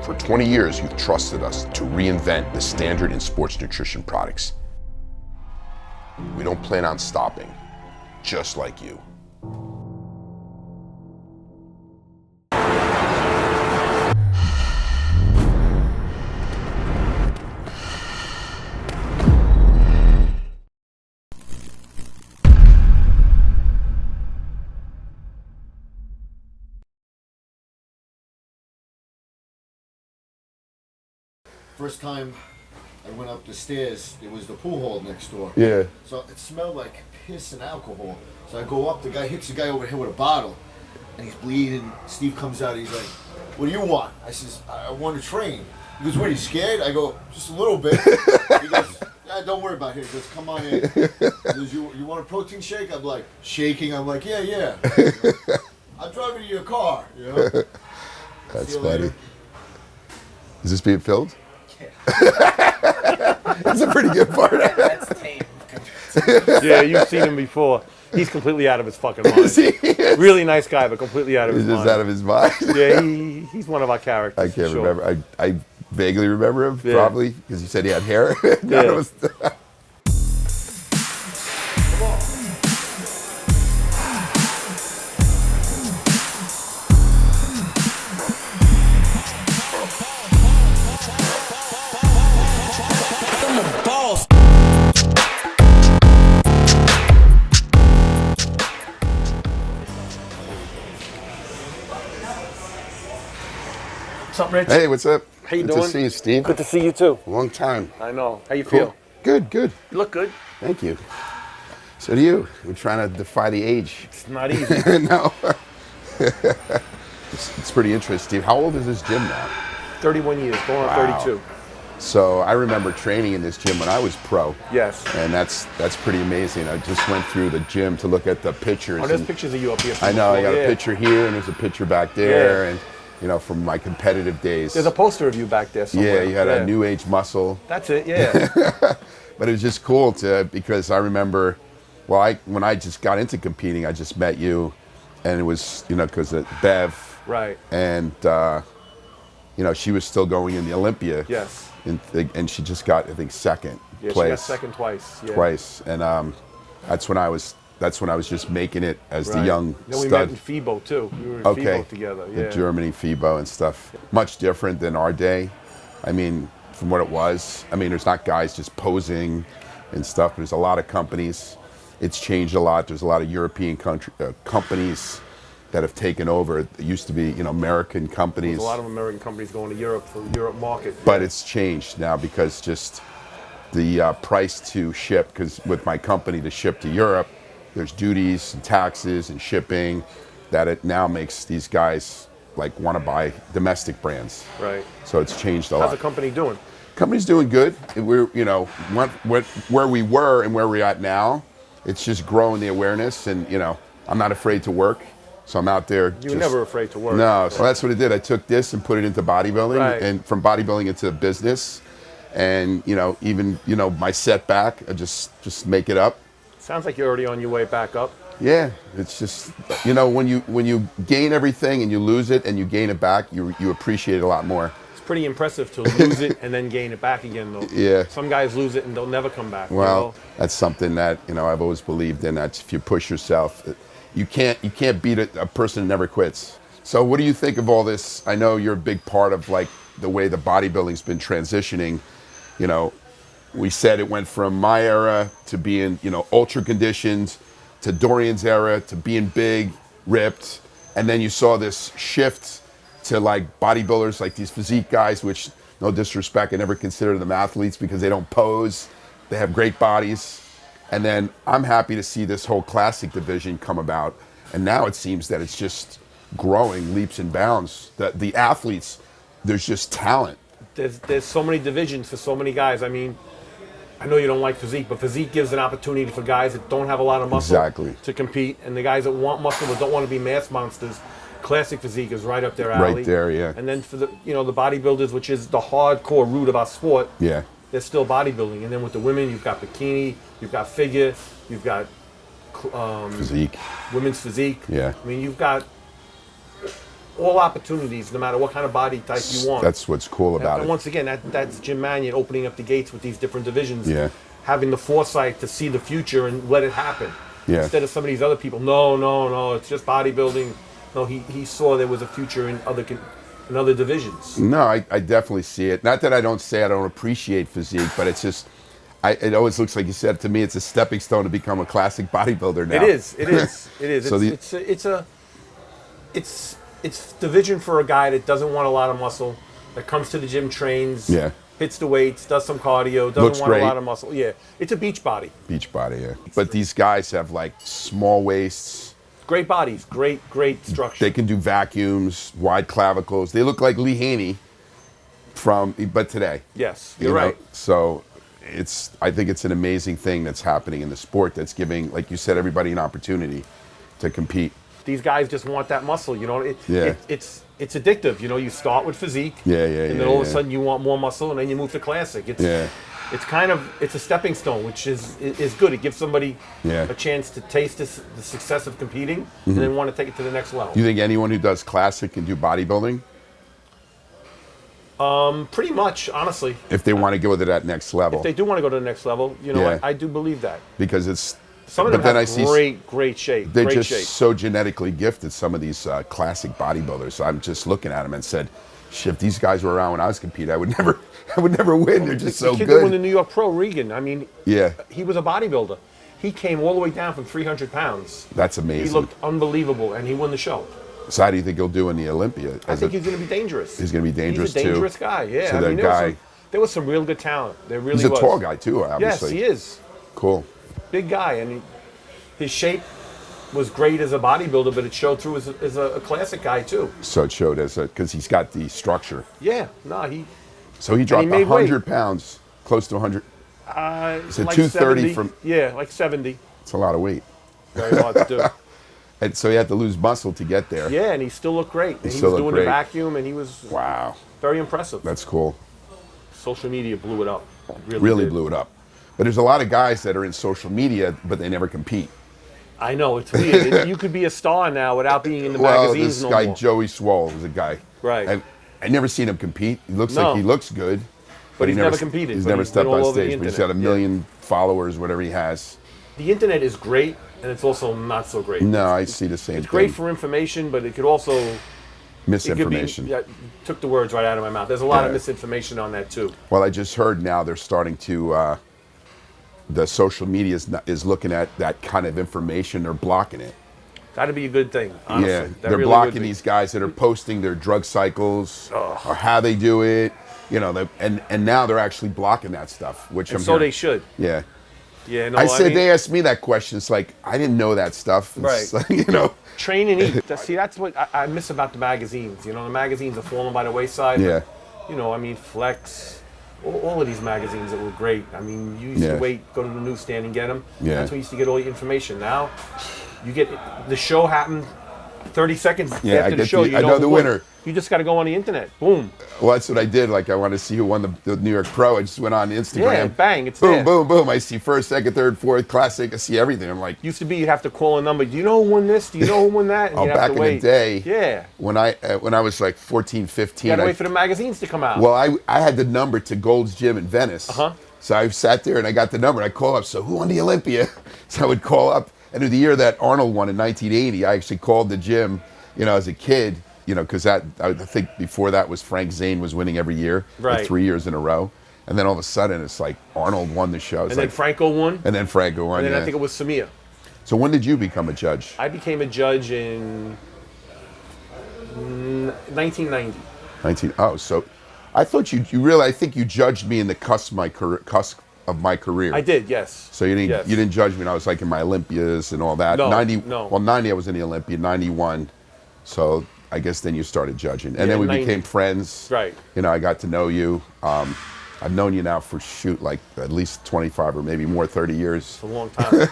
For 20 years, you've trusted us to reinvent the standard in sports nutrition products. We don't plan on stopping, just like you. First time I went up the stairs, it was the pool hall next door. Yeah. So it smelled like piss and alcohol. So I go up, the guy hits the guy over the head with a bottle, and he's bleeding. Steve comes out, he's like, "What do you want?" I says, "I want to train." He goes, "What, are you scared?" I go, "Just a little bit." He goes, "Yeah, don't worry about it." He goes, "Come on in." He goes, you want a protein shake?" I'm like, shaking. I'm like, yeah. I'm driving to your car, you know? That's funny. Is this being filmed? That's a pretty good part. That's tame. Yeah, you've seen him before. He's completely out of his fucking mind. Really nice guy, but completely out of his mind. He's just out of his mind. Yeah, he's one of our characters. I can't remember. I vaguely remember him, probably, because you said he had hair. Yeah. What's up, Rich? Hey, what's up? How you Good doing? to see you, Steve. Good to see you too. Long time. I know. How you Cool. feel? Good. You look good. Thank you. So do you. We're trying to defy the age. It's not easy. No. It's pretty interesting, Steve. How old is this gym now? 31 years, going on Wow. 32. So I remember training in this gym when I was pro. Yes. And that's pretty amazing. I just went through the gym to look at the pictures. Oh, there's and pictures of you up here. I know. I got Yeah. a picture here, and there's a picture back there, Yeah. and from my competitive days. There's a poster of you back there somewhere. Yeah, you had a new age muscle. That's it, yeah. But it was just cool because I remember, when I just got into competing, I just met you, and it was, because of Bev. Right. And, she was still going in the Olympia. Yes. And she just got, I think, second place. She got second twice. Yeah. Twice. And that's when I was just making it as the young Then we stud. met in FIBO too. We were in FIBO together. Yeah. The Germany FIBO and stuff. Much different than our day. I mean, from what it was. I mean, there's not guys just posing and stuff, but there's a lot of companies. It's changed a lot. There's a lot of European companies that have taken over. It used to be, American companies. There's a lot of American companies going to Europe for the Europe market. But it's changed now because just the price to ship, because with my company to ship to Europe, there's duties and taxes and shipping that it now makes these guys want to buy domestic brands. Right. So it's changed a lot. How's the company doing? Company's doing good. We're, where we were and where we're at now, it's just growing the awareness, and, I'm not afraid to work. So I'm out there. You were never afraid to work. No, so that's what I did. I took this and put it into bodybuilding, and from bodybuilding into business, and even my setback, I just make it up. Sounds like you're already on your way back up. Yeah, it's just when you gain everything and you lose it and you gain it back, you appreciate it a lot more. It's pretty impressive to lose it and then gain it back again, though. Yeah. Some guys lose it and they'll never come back. Well, that's something that I've always believed in. That if you push yourself, you can't beat a person that never quits. So what do you think of all this? I know you're a big part of the way the bodybuilding's been transitioning. We said it went from my era to being, ultra conditioned, to Dorian's era, to being big, ripped. And then you saw this shift to bodybuilders, like these physique guys, which, no disrespect, I never consider them athletes because they don't pose. They have great bodies. And then I'm happy to see this whole classic division come about. And now it seems that it's just growing leaps and bounds. The athletes, there's just talent. There's so many divisions for so many guys. I mean, I know you don't like physique, but physique gives an opportunity for guys that don't have a lot of muscle to compete, and the guys that want muscle but don't want to be mass monsters. Classic physique is right up their alley. Right there, yeah. And then for the the bodybuilders, which is the hardcore root of our sport, yeah, there's still bodybuilding. And then with the women, you've got bikini, you've got figure, you've got physique, women's physique. Yeah. I mean, you've got all opportunities, no matter what kind of body type you want. That's what's cool about and it. once again, that's Jim Mannion opening up the gates with these different divisions. Yeah. Having the foresight to see the future and let it happen. Yeah. Instead of some of these other people, no, it's just bodybuilding. No, he saw there was a future in other divisions. No, I definitely see it. Not that I don't say I don't appreciate physique, but it's just, it always looks like you said to me, it's a stepping stone to become a classic bodybuilder now. It is. So it's the vision for a guy that doesn't want a lot of muscle, that comes to the gym, trains, Yeah. hits the weights, does some cardio, doesn't Looks want great. a lot of muscle. Yeah, it's a beach body. Beach body, yeah. But these guys have like small waists. Great bodies, great structure. They can do vacuums, wide clavicles. They look like Lee Haney but today. Yes, You you're know? right. So I think it's an amazing thing that's happening in the sport that's giving, like you said, everybody an opportunity to compete. These guys just want that muscle, you know. Yeah. It's addictive, you know. You start with physique, and then all of a sudden you want more muscle, and then you move to classic. It's a stepping stone, which is good. It gives somebody a chance to taste the success of competing, and then want to take it to the next level. Do you think anyone who does classic can do bodybuilding? Pretty much, honestly. If they want to go to that next level. If they do want to go to the next level, you know, Yeah. I do believe that. Because it's... Some of them then have I see great shape. they're Great just shape. so genetically gifted, some of these classic bodybuilders. So I'm just looking at them and said, shit, if these guys were around when I was competing, I would never win. They're just so the kid good. that won the New York Pro, Regan, I mean, Yeah. he was a bodybuilder. He came all the way down from 300 pounds. That's amazing. He looked unbelievable, and he won the show. So how do you think he'll do in the Olympia? I think he's going to be dangerous. He's going to be dangerous, He's a dangerous too. guy, yeah. So I mean, there was some real good talent. There really He's a was. tall guy, too, Yes, obviously. he is. Cool. Big guy, and his shape was great as a bodybuilder, but it showed through as a classic guy, too. So it showed because he's got the structure. Yeah, no, he... So he dropped made 100 pounds, close to 100. So like 230 70, from... Yeah, like 70. It's a lot of weight. Very hard to do. And so he had to lose muscle to get there. Yeah, and he still looked great. And he still was looked doing great. the vacuum, and he was Wow. very impressive. That's cool. Social media blew it up. It Really did. blew it up. But there's a lot of guys that are in social media, but they never compete. I know, it's weird. You could be a star now without being in the magazines this no guy, more. Joey Swole, was a guy. Right. I never seen him compete. He looks No. like he looks good. But he's never competed, He's but never he's stepped been all on over the stage, but he's internet. got a million followers, whatever he has. The internet is great, and it's also not so great. No, I see the same It's thing. great for information, but it could also... Misinformation. It could be, took the words right out of my mouth. There's a lot of Yeah. misinformation on that, too. Well, I just heard now they're starting to, the social media is looking at that kind of information. They're blocking it. That'd be a good thing, honestly. Yeah, That they're really would blocking be. these guys that are posting their drug cycles or how they do it. You know, and now they're actually blocking that stuff, which And I'm so hearing. they should. Yeah. Yeah, no, I said mean, they asked me that question. It's like I didn't know that stuff. It's Right. like, you know. train and eat. See, that's what I miss about the magazines. You know, the magazines are falling by the wayside. Yeah. But, you know, I mean, Flex, all of these magazines that were great. I mean, you used Yeah. to go to the newsstand and get them. Yeah. That's where you used to get all your information. Now, you get the show happened 30 seconds Yeah, I after the get show. the- You I know who the won. winner. You just got to go on the internet. Boom. Well, that's what I did. Like, I want to see who won the New York Pro. I just went on Instagram. Yeah, bang, it's boom, there. boom, boom. I see first, second, third, fourth, classic. I see everything. I'm like, Used to be you'd have to call a number. Do you know who won this? Do you know who won that? And oh, you'd have back to in wait. the day, Yeah. when I was like 14, 15. You had to I- wait for the magazines to come out. Well, I had the number to Gold's Gym in Venice. Uh-huh. So I sat there and I got the number. And I called up. So who won the Olympia? So I would call up. And in the year that Arnold won in 1980, I actually called the gym, you know, as a kid, you know, because I think before that was Frank Zane was winning every year, like Right. 3 years in a row. And then all of a sudden it's like Arnold won the show. It's and then like, Franco won. and then Franco won. And then Yeah. I think it was Samir. So when did you become a judge? I became a judge in 1990. 19. Oh, so I thought you really. I think you judged me in the cusp of my career. I did, yes. So you didn't Yes. you didn't judge me when I was like in my Olympias and all that. No, 90. no. Well, 90 I was in the Olympia. 91. So I guess then you started judging, and Yeah, then we 90. became friends. Right. You know, I got to know you. I've known you now for like at least 25 or maybe more, 30 years. It's a long time.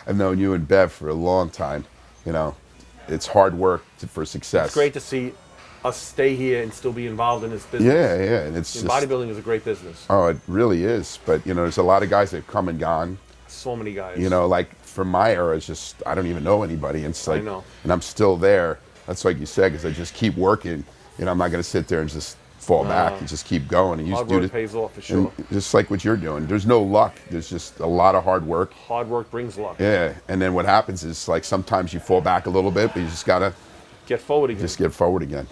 I've known you and Bev for a long time. You know, it's hard work for success. It's great to see us stay here and still be involved in this business. Yeah, and it's And just, bodybuilding is a great business. oh, it really is. But you know, there's a lot of guys that have come and gone. So many guys. You know, like from my era, it's just I don't even know anybody. It's like, know. and I'm still there. That's like you said, because I just keep working. You know, I'm not going to sit there and just fall back and just keep going. And you Hard just do work pays off for sure. and just like what you're doing. There's no luck. There's just a lot of hard work. Hard work brings luck. Yeah, and then what happens is like sometimes you fall back a little bit, but you just gotta Get forward again. just get forward again.